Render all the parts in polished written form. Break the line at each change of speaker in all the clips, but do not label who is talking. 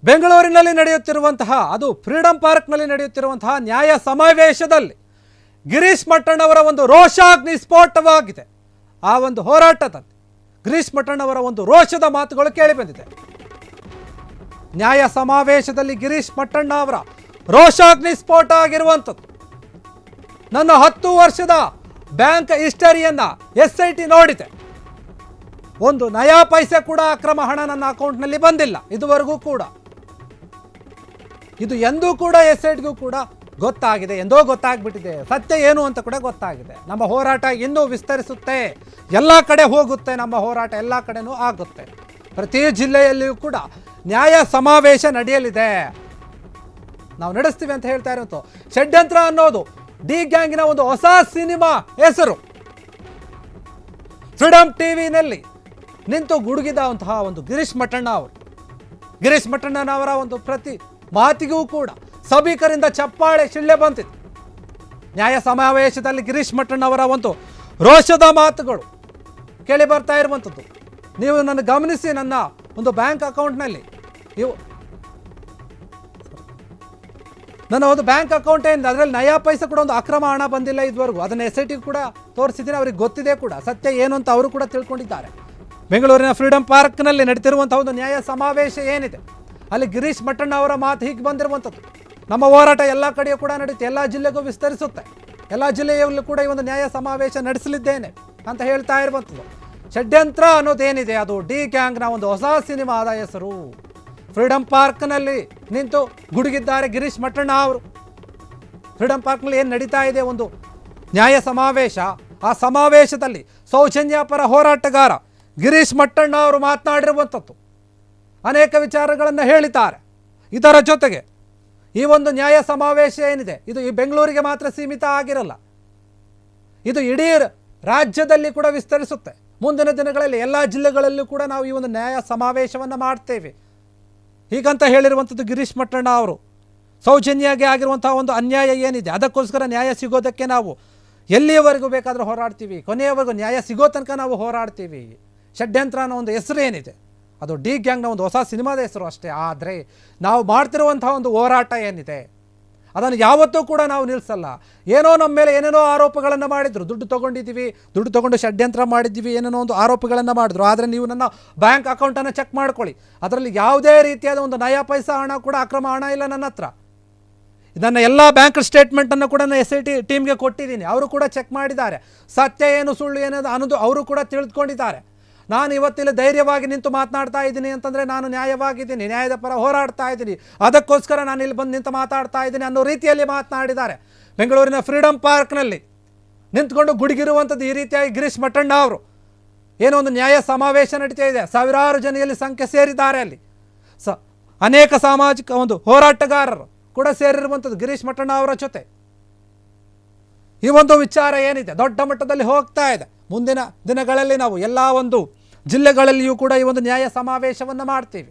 ಬೆಂಗಳೂರಿನಲ್ಲಿ ನಡೆಯುತ್ತಿರುವಂತಹ ಅದು ಫ್ರೀಡಂ ಪಾರ್ಕ್ನಲ್ಲಿ ನಡೆಯುತ್ತಿರುವಂತಹ ನ್ಯಾಯ ಸಮಾವೇಶದಲ್ಲಿ ಗಿರೀಶ್ ಮಟ್ಟಣ್ಣವರ ಒಂದು ರೋಷಾಗ್ನಿ ಸ್ಫೋಟವಾಗಿದೆ. ಆ ಒಂದು ಹೋರಾಟದಲ್ಲಿ ಗಿರೀಶ್ ಮಟ್ಟಣ್ಣವರ ಒಂದು ರೋಷದ ಮಾತುಗಳು ಕೇಳಿಬಂದಿದೆ. ನ್ಯಾಯ ಸಮಾವೇಶದಲ್ಲಿ ಗಿರೀಶ್ ಮಟ್ಟಣ್ಣ ಅವರ ರೋಷಾಗ್ನಿ ಸ್ಫೋಟ ಆಗಿರುವಂಥದ್ದು. ನನ್ನ 10 ವರ್ಷದ ಬ್ಯಾಂಕ್ ಹಿಸ್ಟರಿಯನ್ನ SIT ನೋಡಿದೆ. ಒಂದು ನಯಾ ಪೈಸೆ ಕೂಡ ಅಕ್ರಮ ಹಣ ನನ್ನ ಅಕೌಂಟ್ನಲ್ಲಿ ಬಂದಿಲ್ಲ ಇದುವರೆಗೂ ಕೂಡ. ಇದು ಎಂದೂ ಕೂಡ SITಗೂ ಕೂಡ ಗೊತ್ತಾಗಿದೆ, ಎಂದೋ ಗೊತ್ತಾಗ್ಬಿಟ್ಟಿದೆ. ಸತ್ಯ ಏನು ಅಂತ ಕೂಡ ಗೊತ್ತಾಗಿದೆ. ನಮ್ಮ ಹೋರಾಟ ಇನ್ನೂ ವಿಸ್ತರಿಸುತ್ತೆ, ಎಲ್ಲ ಕಡೆ ಹೋಗುತ್ತೆ. ನಮ್ಮ ಹೋರಾಟ ಎಲ್ಲ ಕಡೆನೂ ಆಗುತ್ತೆ. ಪ್ರತಿ ಜಿಲ್ಲೆಯಲ್ಲಿಯೂ ಕೂಡ ನ್ಯಾಯ ಸಮಾವೇಶ ನಡೆಯಲಿದೆ. ನಾವು ನಡೆಸ್ತೀವಿ ಅಂತ ಹೇಳ್ತಾ ಇರೋದು. ಷಡ್ಯಂತ್ರ ಅನ್ನೋದು ಡಿ ಗ್ಯಾಂಗಿನ ಒಂದು ಹೊಸ ಸಿನಿಮಾ ಹೆಸರು. ಫ್ರೀಡಂ ಟಿವಿನಲ್ಲಿ ನಿಂತು ಗುಡುಗಿದಂತಹ ಒಂದು ಗಿರೀಶ್ ಮಟ್ಟಣ್ಣನವರ ಒಂದು ಪ್ರತಿ ಮಾತಿಗೂ ಕೂಡ ಸಭಿಕರಿಂದ ಚಪ್ಪಾಳೆ ಶಿಳ್ಳೆ ಬಂತಿತ್ತು. ನ್ಯಾಯ ಸಮಾವೇಶದಲ್ಲಿ ಗಿರೀಶ್ ಮಟ್ಟಣ್ಣವರ ಒಂದು ರೋಷದ ಮಾತುಗಳು ಕೇಳಿ ಬರ್ತಾ ಇರುವಂಥದ್ದು. ನೀವು ನನ್ನ ಗಮನಿಸಿ, ನನ್ನ ಒಂದು ಬ್ಯಾಂಕ್ ಅಕೌಂಟ್ನಲ್ಲಿ ನನ್ನ ಒಂದು ಬ್ಯಾಂಕ್ ಅಕೌಂಟ್ ಏನಿದೆ ಅದರಲ್ಲಿ ನಯಾ ಪೈಸೆ ಕೂಡ ಒಂದು ಅಕ್ರಮ ಹಣ ಬಂದಿಲ್ಲ ಇದುವರೆಗೂ. ಅದನ್ನು SIT ಕೂಡ ತೋರಿಸಿದ್ದೀನಿ, ಅವ್ರಿಗೆ ಗೊತ್ತಿದೆ ಕೂಡ, ಸತ್ಯ ಏನು ಅಂತ ಅವರು ಕೂಡ ತಿಳ್ಕೊಂಡಿದ್ದಾರೆ. ಬೆಂಗಳೂರಿನ ಫ್ರೀಡಂ ಪಾರ್ಕ್ನಲ್ಲಿ ನಡೀತಿರುವಂಥ ಒಂದು ನ್ಯಾಯ ಸಮಾವೇಶ ಏನಿದೆ ಅಲ್ಲಿ ಗಿರೀಶ್ ಮಟ್ಟಣ್ಣ ಅವರ ಮಾತು ಹೀಗೆ ಬಂದಿರುವಂಥದ್ದು. ನಮ್ಮ ಹೋರಾಟ ಎಲ್ಲ ಕಡೆಯೂ ಕೂಡ ನಡೀತೆ, ಎಲ್ಲ ಜಿಲ್ಲೆಗೂ ವಿಸ್ತರಿಸುತ್ತೆ, ಎಲ್ಲ ಜಿಲ್ಲೆಯಲ್ಲೂ ಕೂಡ ಈ ಒಂದು ನ್ಯಾಯ ಸಮಾವೇಶ ನಡೆಸಲಿದ್ದೇನೆ ಅಂತ ಹೇಳ್ತಾ ಇರುವಂಥದ್ದು. ಷಡ್ಯಂತ್ರ ಅನ್ನೋದೇನಿದೆ ಅದು ಡಿ ಗ್ಯಾಂಗ್ನ ಒಂದು ಹೊಸ ಸಿನಿಮಾದ ಹೆಸರು. ಫ್ರೀಡಂ ಪಾರ್ಕ್ನಲ್ಲಿ ನಿಂತು ಗುಡುಗಿದ್ದಾರೆ ಗಿರೀಶ್ ಮಟ್ಟಣ್ಣ ಅವರು. ಫ್ರೀಡಂ ಪಾರ್ಕ್ನಲ್ಲಿ ಏನು ನಡೀತಾ ಇದೆ ಒಂದು ನ್ಯಾಯ ಸಮಾವೇಶ. ಆ ಸಮಾವೇಶದಲ್ಲಿ ಸೌಜನ್ಯ ಪರ ಹೋರಾಟಗಾರ ಗಿರೀಶ್ ಮಟ್ಟಣ್ಣ ಅವರು ಮಾತನಾಡಿರುವಂಥದ್ದು. ಅನೇಕ ವಿಚಾರಗಳನ್ನು ಹೇಳಿದ್ದಾರೆ. ಇದರ ಜೊತೆಗೆ ಈ ಒಂದು ನ್ಯಾಯ ಸಮಾವೇಶ ಏನಿದೆ ಇದು ಈ ಬೆಂಗಳೂರಿಗೆ ಮಾತ್ರ ಸೀಮಿತ ಆಗಿರಲ್ಲ, ಇದು ಇಡೀ ರಾಜ್ಯದಲ್ಲಿ ಕೂಡ ವಿಸ್ತರಿಸುತ್ತೆ. ಮುಂದಿನ ದಿನಗಳಲ್ಲಿ ಎಲ್ಲ ಜಿಲ್ಲೆಗಳಲ್ಲೂ ಕೂಡ ನಾವು ಈ ಒಂದು ನ್ಯಾಯ ಸಮಾವೇಶವನ್ನು ಮಾಡ್ತೇವೆ ಹೀಗಂತ ಹೇಳಿರುವಂಥದ್ದು ಗಿರೀಶ್ ಮಟ್ಟಣ್ಣ ಅವರು. ಸೌಜನ್ಯಗೆ ಆಗಿರುವಂಥ ಒಂದು ಅನ್ಯಾಯ ಏನಿದೆ ಅದಕ್ಕೋಸ್ಕರ ನ್ಯಾಯ ಸಿಗೋದಕ್ಕೆ ನಾವು ಎಲ್ಲಿಯವರೆಗೂ ಬೇಕಾದರೂ ಹೋರಾಡ್ತೀವಿ, ಕೊನೆಯವರೆಗೂ ನ್ಯಾಯ ಸಿಗೋ ತನಕ ನಾವು ಹೋರಾಡ್ತೀವಿ. ಷಡ್ಯಂತ್ರ ಅನ್ನೋ ಒಂದು ಹೆಸರು ಏನಿದೆ ಅದು ಡಿ ಗ್ಯಾಂಗ್ನ ಒಂದು ಹೊಸ ಸಿನಿಮಾದ ಹೆಸರು ಅಷ್ಟೇ. ಆದರೆ ನಾವು ಮಾಡ್ತಿರುವಂಥ ಒಂದು ಹೋರಾಟ ಏನಿದೆ ಅದನ್ನು ಯಾವತ್ತೂ ಕೂಡ ನಾವು ನಿಲ್ಲಿಸಲ್ಲ. ಏನೋ ನಮ್ಮ ಮೇಲೆ ಏನೇನೋ ಆರೋಪಗಳನ್ನು ಮಾಡಿದ್ರು, ದುಡ್ಡು ತೊಗೊಂಡು ಷಡ್ಯಂತ್ರ ಮಾಡಿದ್ದೀವಿ, ಏನೇನೋ ಒಂದು ಆರೋಪಗಳನ್ನು ಮಾಡಿದ್ರು. ಆದರೆ ನೀವು ನನ್ನ ಬ್ಯಾಂಕ್ ಅಕೌಂಟನ್ನು ಚೆಕ್ ಮಾಡ್ಕೊಳ್ಳಿ, ಅದರಲ್ಲಿ ಯಾವುದೇ ರೀತಿಯಾದ ಒಂದು ನಯಾ ಪೈಸಾ ಹಣ ಕೂಡ ಅಕ್ರಮ ಹಣ ಇಲ್ಲ ನನ್ನ ಹತ್ರ. ನನ್ನ ಎಲ್ಲ ಬ್ಯಾಂಕ್ ಸ್ಟೇಟ್ಮೆಂಟನ್ನು ಕೂಡ ನಾನು SIT ಟೀಮ್ಗೆ ಕೊಟ್ಟಿದ್ದೀನಿ, ಅವರು ಕೂಡ ಚೆಕ್ ಮಾಡಿದ್ದಾರೆ. ಸತ್ಯ ಏನು ಸುಳ್ಳು ಏನದು ಅನ್ನೋದು ಅವರು ಕೂಡ ತಿಳಿದುಕೊಂಡಿದ್ದಾರೆ. ನಾನು ಇವತ್ತಿಲ್ಲಿ ಧೈರ್ಯವಾಗಿ ನಿಂತು ಮಾತನಾಡ್ತಾ ಇದ್ದೀನಿ ಅಂತಂದರೆ ನಾನು ನ್ಯಾಯವಾಗಿದ್ದೀನಿ, ನ್ಯಾಯದ ಪರ ಹೋರಾಡ್ತಾ ಇದ್ದೀನಿ, ಅದಕ್ಕೋಸ್ಕರ ನಾನು ಇಲ್ಲಿ ಬಂದು ನಿಂತು ಮಾತಾಡ್ತಾ ಇದ್ದೀನಿ ಅನ್ನೋ ರೀತಿಯಲ್ಲಿ ಮಾತನಾಡಿದ್ದಾರೆ. ಬೆಂಗಳೂರಿನ ಫ್ರೀಡಂ ಪಾರ್ಕ್ನಲ್ಲಿ ನಿಂತ್ಕೊಂಡು ಗುಡುಗಿರುವಂಥದ್ದು ಈ ರೀತಿಯಾಗಿ ಗಿರೀಶ್ ಮಟ್ಟಣ್ಣ ಅವರು. ಏನೋ ಒಂದು ನ್ಯಾಯ ಸಮಾವೇಶ ನಡೀತಾ ಇದೆ, ಸಾವಿರಾರು ಜನ ಸಂಖ್ಯೆ ಸೇರಿದ್ದಾರೆ. ಅಲ್ಲಿ ಅನೇಕ ಸಾಮಾಜಿಕ ಒಂದು ಹೋರಾಟಗಾರರು ಕೂಡ ಸೇರಿರುವಂಥದ್ದು ಗಿರೀಶ್ ಮಟ್ಟಣ್ಣ ಅವರ ಜೊತೆ. ಈ ಒಂದು ವಿಚಾರ ಏನಿದೆ ದೊಡ್ಡ ಮಟ್ಟದಲ್ಲಿ ಹೋಗ್ತಾ ಇದೆ. ಮುಂದಿನ ದಿನಗಳಲ್ಲಿ ನಾವು ಎಲ್ಲ ಒಂದು ಜಿಲ್ಲೆಗಳಲ್ಲಿಯೂ ಕೂಡ ಈ ಒಂದು ನ್ಯಾಯ ಸಮಾವೇಶವನ್ನು ಮಾಡ್ತೀವಿ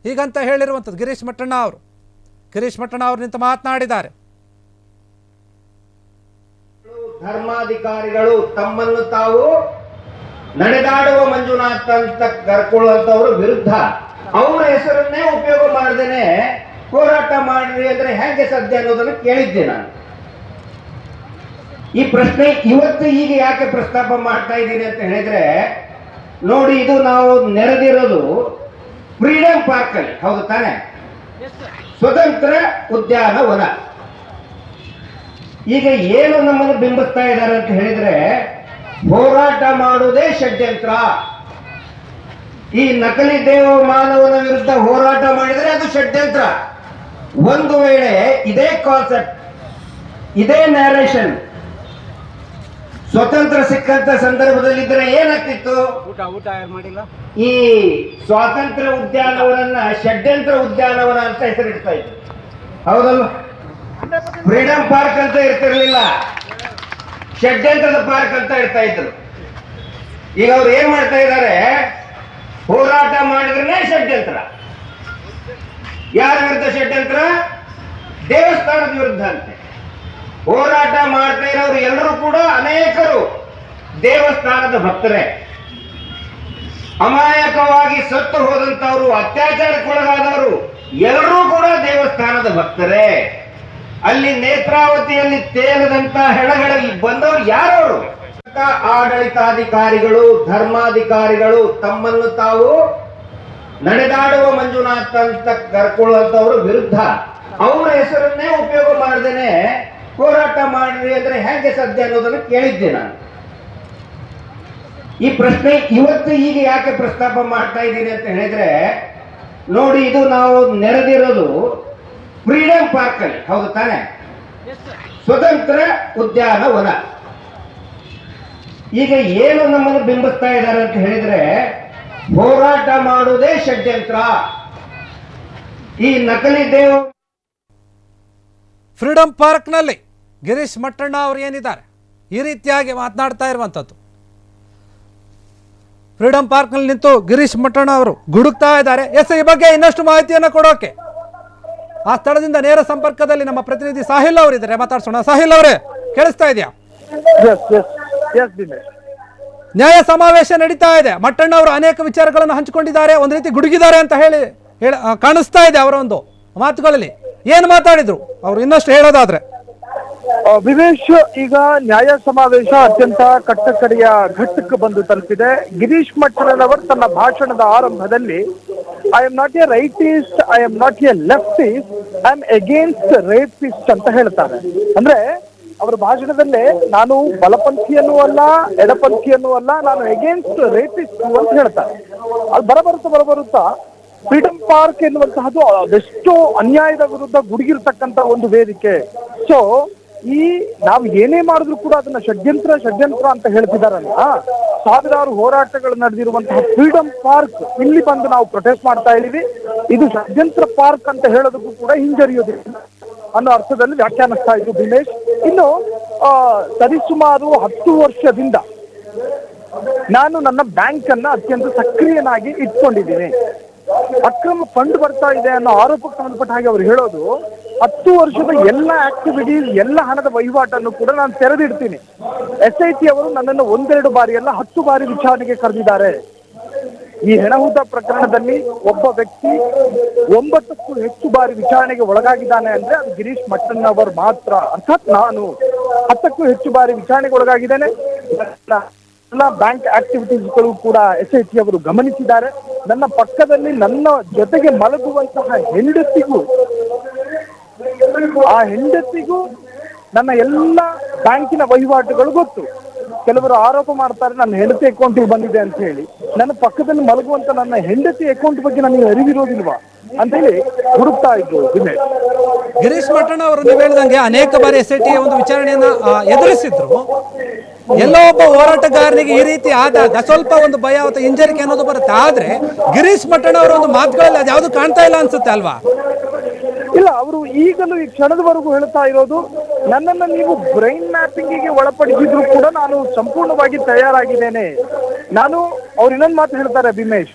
ಹೀಗಂತ ಹೇಳಿರುವಂಥದ್ದು ಗಿರೀಶ್ ಮಟ್ಟಣ್ಣ ಅವರು ನಿಂತು ಮಾತನಾಡಿದ್ದಾರೆ.
ಧರ್ಮಾಧಿಕಾರಿಗಳು ತಮ್ಮನ್ನು ತಾವು ನಡೆದಾಡುವ ಮಂಜುನಾಥ್ ಅಂತ ಕರ್ಕೊಳ್ಳುವಂತವ್ರ ವಿರುದ್ಧ ಅವರ ಹೆಸರನ್ನೇ ಉಪಯೋಗ ಮಾಡದೇನೆ ಹೋರಾಟ ಮಾಡ್ರಿ ಅಂದ್ರೆ ಹೇಗೆ ಸಾಧ್ಯ ಅನ್ನೋದನ್ನು ಕೇಳಿದ್ದೆ ನಾನು. ಈ ಪ್ರಶ್ನೆ ಇವತ್ತು ಈಗ ಯಾಕೆ ಪ್ರಸ್ತಾಪ ಮಾಡ್ತಾ ಇದ್ದೀನಿ ಅಂತ ಹೇಳಿದ್ರೆ, ನೋಡಿ ಇದು ನಾವು ನೆರೆದಿರೋದು ಫ್ರೀಡಂ ಪಾರ್ಕ್ ಅಲ್ಲಿ, ಹೌದು ತಾನೆ? ಸ್ವತಂತ್ರ ಉದ್ಯಾನವನ. ಈಗ ಏನು ನಮ್ಮನ್ನು ಬಿಂಬಿಸ್ತಾ ಇದ್ದಾರೆ ಅಂತ ಹೇಳಿದ್ರೆ, ಹೋರಾಟ ಮಾಡುವುದೇ ಷಡ್ಯಂತ್ರ. ಈ ನಕಲಿ ದೇವ ಮಾನವನ ವಿರುದ್ಧ ಹೋರಾಟ ಮಾಡಿದರೆ ಅದು ಷಡ್ಯಂತ್ರ. ಒಂದು ವೇಳೆ ಇದೇ ಕಾನ್ಸೆಪ್ಟ್, ಇದೇ ನ್ಯಾರೇಷನ್ ಸ್ವತಂತ್ರ ಸಿಕ್ಕಂತ ಸಂದರ್ಭದಲ್ಲಿ ಇದ್ರೆ ಏನಾಗ್ತಿತ್ತು? ಈ ಸ್ವಾತಂತ್ರ್ಯ ಉದ್ಯಾನವನನ್ನ ಷಡ್ಯಂತ್ರ ಉದ್ಯಾನವನ ಅಂತ ಹೆಸರಿಡ್ತಾ ಇದ್ರು, ಹೌದಲ್ಲ? ಫ್ರೀಡಂ ಪಾರ್ಕ್ ಅಂತ ಇರ್ತಿರ್ಲಿಲ್ಲ, ಷಡ್ಯಂತ್ರದ ಪಾರ್ಕ್ ಅಂತ ಇರ್ತಾ ಇದ್ರು. ಈಗ ಅವ್ರು ಏನ್ ಮಾಡ್ತಾ ಇದ್ದಾರೆ? ಹೋರಾಟ ಮಾಡಿದ್ರೆ ಷಡ್ಯಂತ್ರ. ಯಾರ ವಿರುದ್ಧ ಷಡ್ಯಂತ್ರ? ದೇವಸ್ಥಾನದ ವಿರುದ್ಧ ಅಂತೆ. ಹೋರಾಟ ಮಾಡ್ತಾ ಇರೋರು ಎಲ್ಲರೂ ಕೂಡ ಅನೇಕರು ದೇವಸ್ಥಾನದ ಭಕ್ತರೇ. ಅಮಾಯಕವಾಗಿ ಸತ್ತು ಹೋದಂತವರು, ಅತ್ಯಾಚಾರಕ್ಕೊಳಗಾದವರು, ಪ್ರಾಣದ ಭಕ್ತರೇ, ಅಲ್ಲಿ ನೇತ್ರಾವತಿಯಲ್ಲಿ ತೇಲದಂತ ಹೆಣಗಳಲ್ಲಿ ಬಂದವರು ಯಾರವರು? ಆಡಳಿತಾಧಿಕಾರಿಗಳು, ಧರ್ಮಾಧಿಕಾರಿಗಳು ತಮ್ಮನ್ನು ತಾವು ನಡೆದಾಡುವ ಮಂಜುನಾಥ್ ಅಂತ ಕರ್ಕೊಳ್ಳುವಂತವ್ರ ವಿರುದ್ಧ ಅವರ ಹೆಸರನ್ನೇ ಉಪಯೋಗ ಮಾಡದೇನೆ ಹೋರಾಟ ಮಾಡಿದ್ರಿ ಅಂದ್ರೆ ಹೇಗೆ ಸಾಧ್ಯ ಅನ್ನೋದನ್ನು ಕೇಳಿದ್ದೆ ನಾನು. ಈ ಪ್ರಶ್ನೆ ಇವತ್ತು ಈಗ ಯಾಕೆ ಪ್ರಸ್ತಾಪ ಮಾಡ್ತಾ ಇದ್ದೀನಿ ಅಂತ ಹೇಳಿದ್ರೆ, ನೋಡಿ, ಇದು ನಾವು ನೆರೆದಿರೋದು ಫ್ರೀಡಂ ಪಾರ್ಕ್ ಅಲ್ಲಿ, ಹೌದು ತಾನೆ? ಸ್ವತಂತ್ರ ಉದ್ಯಾನವನ. ಈಗ ಏನು ನಮ್ಮನ್ನು ಬಿಂಬಿಸ್ತಾ ಇದ್ದಾರೆ ಅಂತ ಹೇಳಿದ್ರೆ, ಹೋರಾಟ ಮಾಡುವುದೇ ಷಡ್ಯಂತ್ರ. ಈ ನಕಲಿ ದೇವ
ಫ್ರೀಡಂ ಪಾರ್ಕ್ನಲ್ಲಿ ಗಿರೀಶ್ ಮಟ್ಟಣ್ಣ ಅವರು ಏನಿದ್ದಾರೆ ಈ ರೀತಿಯಾಗಿ ಮಾತನಾಡ್ತಾ ಇರುವಂಥದ್ದು. ಫ್ರೀಡಂ ಪಾರ್ಕ್ನಲ್ಲಿ ನಿಂತು ಗಿರೀಶ್ ಮಟ್ಟಣ್ಣ ಅವರು ಗುಡುಕ್ತಾ ಇದ್ದಾರೆ. ಎಸ್, ಈ ಬಗ್ಗೆ ಇನ್ನಷ್ಟು ಮಾಹಿತಿಯನ್ನು ಕೊಡೋಕೆ ಆ ಸ್ಥಳದಿಂದ ನೇರ ಸಂಪರ್ಕದಲ್ಲಿ ನಮ್ಮ ಪ್ರತಿನಿಧಿ ಸಾಹಿಲ್ ಅವರಿದ್ದಾರೆ, ಮಾತಾಡ್ಸೋಣ. ಸಾಹಿಲ್ ಅವರೇ, ಕೇಳಿಸ್ತಾ ಇದೆಯಾ? ನ್ಯಾಯ ಸಮಾವೇಶ ನಡೀತಾ ಇದೆ. ಮಟ್ಟಣ್ಣ ಅವರು ಅನೇಕ ವಿಚಾರಗಳನ್ನು ಹಂಚಿಕೊಂಡಿದ್ದಾರೆ, ಒಂದು ರೀತಿ ಗುಡುಗಿದ್ದಾರೆ ಅಂತ ಹೇಳಿ ಕಾಣಿಸ್ತಾ ಇದೆ ಅವರ ಒಂದು ಮಾತುಗಳಲ್ಲಿ. ಏನು ಮಾತಾಡಿದ್ರು ಅವರು ಇನ್ನಷ್ಟು ಹೇಳೋದಾದ್ರೆ?
ವಿವೇಶ್, ಈಗ ನ್ಯಾಯ ಸಮಾವೇಶ ಅತ್ಯಂತ ಕಟ್ಟಕಡೆಯ ಘಟ್ಟಕ್ಕೆ ಬಂದು ತಲುಪಿದೆ. ಗಿರೀಶ್ ಮಟ್ಟಣ್ಣನವರು ತನ್ನ ಭಾಷಣದ ಆರಂಭದಲ್ಲಿ I am not A rightist, I am not A leftist, I am against rapist ಅಂತ ಹೇಳ್ತಾರೆ. ಅಂದ್ರೆ ಅವರ ಭಾಷಣದಲ್ಲೇ ನಾನು ಬಲಪಂಥಿಯನ್ನೂ ಅಲ್ಲ, ಎಡಪಂಥಿಯನ್ನೂ ಅಲ್ಲ, ನಾನು ಅಗೇನ್ಸ್ಟ್ ರೇಪಿಸ್ಟ್ ಅಂತ ಹೇಳ್ತಾರೆ. ಅದು ಬರಬರುತ್ತಾ ಫ್ರೀಡಂ ಪಾರ್ಕ್ ಎನ್ನುವಂತಹದ್ದು ಅದೆಷ್ಟೋ ಅನ್ಯಾಯದ ವಿರುದ್ಧ ಗುಡುಗಿರ್ತಕ್ಕಂಥ ಒಂದು ವೇದಿಕೆ. ಸೊ ಈ ನಾವು ಏನೇ ಮಾಡಿದ್ರು ಕೂಡ ಅದನ್ನ ಷಡ್ಯಂತ್ರ ಅಂತ ಹೇಳ್ತಿದಾರಲ್ಲ. ಸಾವಿರಾರು ಹೋರಾಟಗಳು ನಡೆದಿರುವಂತಹ ಫ್ರೀಡಂ ಪಾರ್ಕ್ ಇಲ್ಲಿ ಬಂದು ನಾವು ಪ್ರೊಟೆಸ್ಟ್ ಮಾಡ್ತಾ ಇದೀವಿ, ಇದು ಷಡ್ಯಂತ್ರ ಪಾರ್ಕ್ ಅಂತ ಹೇಳೋದಕ್ಕೂ ಕೂಡ ಹಿಂಜರಿಯೋದಿಲ್ಲ ಅನ್ನೋ ಅರ್ಥದಲ್ಲಿ ವ್ಯಾಖ್ಯಾನಿಸ್ತಾ ಇದ್ರು ದಿನೇಶ್. ಇನ್ನು ಸರಿಸುಮಾರು 10 ವರ್ಷದಿಂದ ನಾನು ನನ್ನ ಬ್ಯಾಂಕ್ ಅನ್ನ ಅತ್ಯಂತ ಸಕ್ರಿಯನಾಗಿ ಇಟ್ಕೊಂಡಿದ್ದೀನಿ. ಅಕ್ರಮ ಫಂಡ್ ಬರ್ತಾ ಇದೆ ಅನ್ನೋ ಆರೋಪಕ್ಕೆ ಸಂಬಂಧಪಟ್ಟ ಹಾಗೆ ಅವರು ಹೇಳೋದು, 10 ವರ್ಷದ ಎಲ್ಲ ಆಕ್ಟಿವಿಟೀಸ್, ಎಲ್ಲ ಹಣದ ವಹಿವಾಟನ್ನು ಕೂಡ ನಾನು ತೆರೆದಿಡ್ತೀನಿ. SIT ಅವರು ನನ್ನನ್ನು 1-2 ಬಾರಿ ಅಲ್ಲ 10 ಬಾರಿ ವಿಚಾರಣೆಗೆ ಕರೆದಿದ್ದಾರೆ. ಈ ಹೆಣಹುತ ಪ್ರಕರಣದಲ್ಲಿ ಒಬ್ಬ ವ್ಯಕ್ತಿ 9ಕ್ಕೂ ಹೆಚ್ಚು ಬಾರಿ ವಿಚಾರಣೆಗೆ ಒಳಗಾಗಿದ್ದಾನೆ ಅಂದ್ರೆ ಅದು ಗಿರೀಶ್ ಮಟ್ಟಣ್ಣನವರು ಮಾತ್ರ. ಅರ್ಥಾತ್ ನಾನು 10ಕ್ಕೂ ಹೆಚ್ಚು ಬಾರಿ ವಿಚಾರಣೆಗೆ ಒಳಗಾಗಿದ್ದೇನೆ. ಎಲ್ಲ ಬ್ಯಾಂಕ್ ಆಕ್ಟಿವಿಟೀಸ್ಗಳು ಕೂಡ SIT ಅವರು ಗಮನಿಸಿದ್ದಾರೆ. ನನ್ನ ಪಕ್ಕದಲ್ಲಿ ನನ್ನ ಜೊತೆಗೆ ಮಲಗುವಂತಹ ಹೆಂಡತಿಗೂ ನನ್ನ ಎಲ್ಲ ಬ್ಯಾಂಕಿನ ವಹಿವಾಟುಗಳು ಗೊತ್ತು. ಕೆಲವರು ಆರೋಪ ಮಾಡ್ತಾರೆ ನನ್ನ ಹೆಂಡತಿ ಅಕೌಂಟಿಗೆ ಬಂದಿದೆ ಅಂತ ಹೇಳಿ. ನನ್ನ ಪಕ್ಕದಲ್ಲಿ ಮಲಗುವಂತ ನನ್ನ ಹೆಂಡತಿ ಅಕೌಂಟ್ ಬಗ್ಗೆ ನನಗೆ ಅರಿವಿರೋದಿಲ್ವಾ ಅಂತ ಹೇಳಿ ಹುಡುಕ್ತಾ ಇದ್ರು ದಿನೇಶ್.
ಗಿರೀಶ್ ಮಟ್ಟಣ್ಣ ಅವರು ನೀವು ಹೇಳಿದಂಗೆ ಅನೇಕ ಬಾರಿ SIT ಒಂದು ವಿಚಾರಣೆಯನ್ನ ಎದುರಿಸಿದ್ರು. ಎಲ್ಲೋ ಒಬ್ಬ ಹೋರಾಟಗಾರನಿಗೆ ಈ ರೀತಿ ಆದಾಗ ಸ್ವಲ್ಪ ಒಂದು ಭಯ ಅಥವಾ ಹಿಂಜರಿಕೆ ಅನ್ನೋದು ಬರುತ್ತೆ. ಆದ್ರೆ ಗಿರೀಶ್ ಮಟ್ಟಣ್ಣ ಅವರ ಒಂದು ಮಾತುಗಳಲ್ಲಿ ಅದು ಯಾವುದು ಕಾಣ್ತಾ ಇಲ್ಲ ಅನ್ಸುತ್ತೆ ಅಲ್ವಾ?
ಇಲ್ಲ, ಅವರು ಈಗಲೂ ಈ ಕ್ಷಣದವರೆಗೂ ಹೇಳ್ತಾ ಇರೋದು, ನನ್ನನ್ನ ನೀವು ಬ್ರೈನ್ ಮ್ಯಾಪಿಂಗಿಗೆ ಒಳಪಡಿಸಿದ್ರು ಕೂಡ ನಾನು ಸಂಪೂರ್ಣವಾಗಿ ತಯಾರಾಗಿದ್ದೇನೆ. ಅವ್ರು ಇನ್ನೊಂದು ಮಾತು ಹೇಳ್ತಾರೆ ಭೀಮೇಶ್,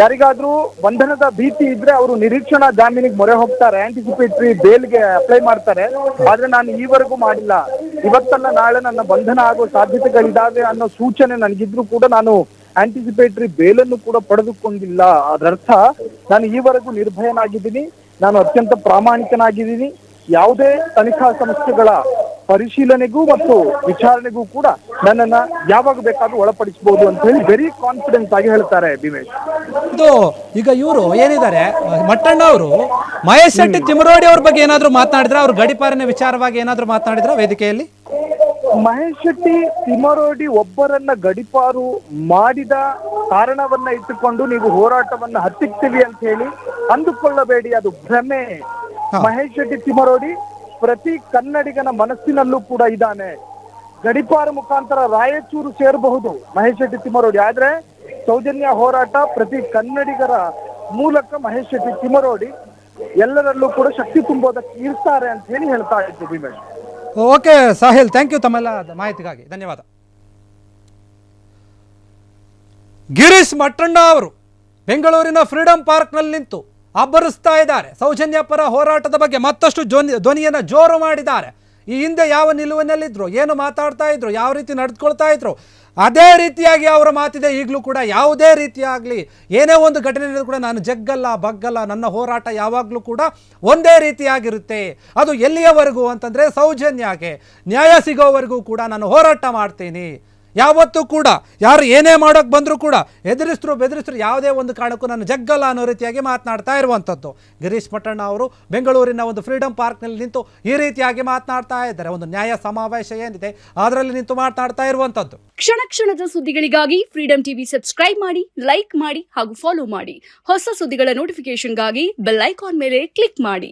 ಯಾರಿಗಾದ್ರೂ ಬಂಧನದ ಭೀತಿ ಇದ್ರೆ ಅವರು ನಿರೀಕ್ಷಣಾ ಜಾಮೀನಿಗೆ ಮೊರೆ ಹೋಗ್ತಾರೆ, ಆಂಟಿಸಿಪೇಟರಿ ಬೇಲ್ಗೆ ಅಪ್ಲೈ ಮಾಡ್ತಾರೆ. ಆದ್ರೆ ನಾನು ಈವರೆಗೂ ಮಾಡಿಲ್ಲ. ಇವತ್ತಲ್ಲ ನಾಳೆ ನನ್ನ ಬಂಧನ ಆಗೋ ಸಾಧ್ಯತೆಗಳಿದಾವೆ ಅನ್ನೋ ಸೂಚನೆ ನನಗಿದ್ರು ಕೂಡ ನಾನು ಆಂಟಿಸಿಪೇಟರಿ ಬೇಲನ್ನು ಕೂಡ ಪಡೆದುಕೊಂಡಿಲ್ಲ. ಅದರರ್ಥ ನಾನು ಈವರೆಗೂ ನಿರ್ಭಯನಾಗಿದ್ದೀನಿ, ನಾನು ಅತ್ಯಂತ ಪ್ರಾಮಾಣಿಕನಾಗಿದ್ದೀನಿ. ಯಾವುದೇ ತನಿಖಾ ಸಂಸ್ಥೆಗಳ ಪರಿಶೀಲನೆಗೂ ಮತ್ತು ವಿಚಾರಣೆಗೂ ಕೂಡ ನನ್ನನ್ನ ಯಾವಾಗ ಬೇಕಾದ್ರೂ ಒಳಪಡಿಸಬಹುದು ಅಂತ ಹೇಳಿ ವೆರಿ ಕಾನ್ಫಿಡೆನ್ಸ್ ಆಗಿ ಹೇಳ್ತಾರೆ ಭೀಮೇಶ್.
ಇದು ಈಗ ಇವರು ಏನಿದ್ದಾರೆ ಮಟ್ಟಣ್ಣ ಅವರು ಮಹೇಶ್ ಶೆಟ್ಟಿ ತಿಮರೋಡಿ ಅವ್ರ ಬಗ್ಗೆ ಏನಾದ್ರು ಮಾತನಾಡಿದ್ರ? ಅವ್ರ ಗಡಿಪಾರಿನ ವಿಚಾರವಾಗಿ ಏನಾದ್ರು ಮಾತನಾಡಿದ್ರ ವೇದಿಕೆಯಲ್ಲಿ?
ಮಹೇಶ್ ಶೆಟ್ಟಿ ತಿಮರೋಡಿ ಒಬ್ಬರನ್ನ ಗಡಿಪಾರು ಮಾಡಿದ ಕಾರಣವನ್ನ ಇಟ್ಟುಕೊಂಡು ನೀವು ಹೋರಾಟವನ್ನ ಹತ್ತಿಕ್ತೀವಿ ಅಂತ ಹೇಳಿ ಅಂದುಕೊಳ್ಳಬೇಡಿ, ಅದು ಭ್ರಮೆ. ಮಹೇಶ್ ಶೆಟ್ಟಿ ತಿಮರೋಡಿ ಪ್ರತಿ ಕನ್ನಡಿಗನ ಮನಸ್ಸಿನಲ್ಲೂ ಕೂಡ ಇದ್ದಾನೆ. ಗಡಿಪಾರು ಮುಖಾಂತರ ರಾಯಚೂರು ಸೇರಬಹುದು ಮಹೇಶ್ ಶೆಟ್ಟಿ ತಿಮರೋಡಿ, ಆದ್ರೆ ಸೌಜನ್ಯ ಹೋರಾಟ ಪ್ರತಿ ಕನ್ನಡಿಗರ ಮೂಲಕ ಮಹೇಶ್ ಶೆಟ್ಟಿ ತಿಮರೋಡಿ ಎಲ್ಲರಲ್ಲೂ ಕೂಡ ಶಕ್ತಿ ತುಂಬೋದಕ್ಕೆ ಇರ್ತಾರೆ ಅಂತ ಹೇಳಿ ಹೇಳ್ತಾ ಇತ್ತು Bhimesh.
Okay Sahil, thank you ತಮ್ಮೆಲ್ಲ ಮಾಹಿತಿಗಾಗಿ, ಧನ್ಯವಾದ. ಗಿರೀಶ್ ಮಟ್ಟಣ್ಣ ಅವರು ಬೆಂಗಳೂರಿನ ಫ್ರೀಡಂ ಪಾರ್ಕ್ನಲ್ಲಿ ನಿಂತು ಅಬ್ಬರಿಸ್ತಾ ಇದ್ದಾರೆ. ಸೌಜನ್ಯ ಪರ ಹೋರಾಟದ ಬಗ್ಗೆ ಮತ್ತಷ್ಟು ಧ್ವನಿಯನ್ನು ಜೋರು ಮಾಡಿದ್ದಾರೆ. ಈ ಹಿಂದೆ ಯಾವ ನಿಲುವಿನಲ್ಲಿದ್ರು, ಏನು ಮಾತಾಡ್ತಾ ಇದ್ರು, ಯಾವ ರೀತಿ ನಡೆದುಕೊಳ್ತಾ ಇದ್ರು, ಅದೇ ರೀತಿಯಾಗಿ ಅವರ ಮಾತಿದೆ ಈಗಲೂ ಕೂಡ. ಯಾವುದೇ ರೀತಿಯಾಗಲಿ ಏನೇ ಒಂದು ಘಟನೆ ನಡೆದರೂ ಕೂಡ ನಾನು ಜಗ್ಗಲ್ಲ ಬಗ್ಗಲ್ಲ, ನನ್ನ ಹೋರಾಟ ಯಾವಾಗಲೂ ಕೂಡ ಒಂದೇ ರೀತಿಯಾಗಿರುತ್ತೆ. ಅದು ಎಲ್ಲಿಯವರೆಗೂ ಅಂತಂದರೆ ಸೌಜನ್ಯಕ್ಕೆ ನ್ಯಾಯ ಸಿಗೋವರೆಗೂ ಕೂಡ ನಾನು ಹೋರಾಟ ಮಾಡ್ತೀನಿ. ಯಾವತ್ತೂ ಕೂಡ ಯಾರು ಏನೇ ಮಾಡೋಕ್ಕೆ ಬಂದರೂ ಕೂಡ ಬೆದರಿಸ್ತರು ಯಾವುದೇ ಒಂದು ಕಾರಣಕ್ಕೂ ನಾನು ಜಗ್ಗಲ್ಲ ಅನ್ನೋ ರೀತಿಯಾಗಿ ಮಾತನಾಡ್ತಾ ಇರುವಂಥದ್ದು. ಗಿರೀಶ್ ಮಠಣ್ಣ ಅವರು ಬೆಂಗಳೂರಿನ ಒಂದು ಫ್ರೀಡಂ ಪಾರ್ಕ್ನಲ್ಲಿ ನಿಂತು ಈ ರೀತಿಯಾಗಿ ಮಾತನಾಡ್ತಾ ಇದ್ದಾರೆ. ಒಂದು ನ್ಯಾಯ ಸಮಾವೇಶ ಏನಿದೆ ಅದರಲ್ಲಿ ನಿಂತು ಮಾತನಾಡ್ತಾ ಇರುವಂಥದ್ದು.
ಕ್ಷಣ ಕ್ಷಣದ ಸುದ್ದಿಗಳಿಗಾಗಿ ಫ್ರೀಡಂ ಟಿವಿ ಸಬ್ಸ್ಕ್ರೈಬ್ ಮಾಡಿ, ಲೈಕ್ ಮಾಡಿ ಹಾಗೂ ಫಾಲೋ ಮಾಡಿ. ಹೊಸ ಸುದ್ದಿಗಳ ನೋಟಿಫಿಕೇಶನ್ಗಾಗಿ ಬೆಲ್ ಐಕಾನ್ ಮೇಲೆ ಕ್ಲಿಕ್ ಮಾಡಿ.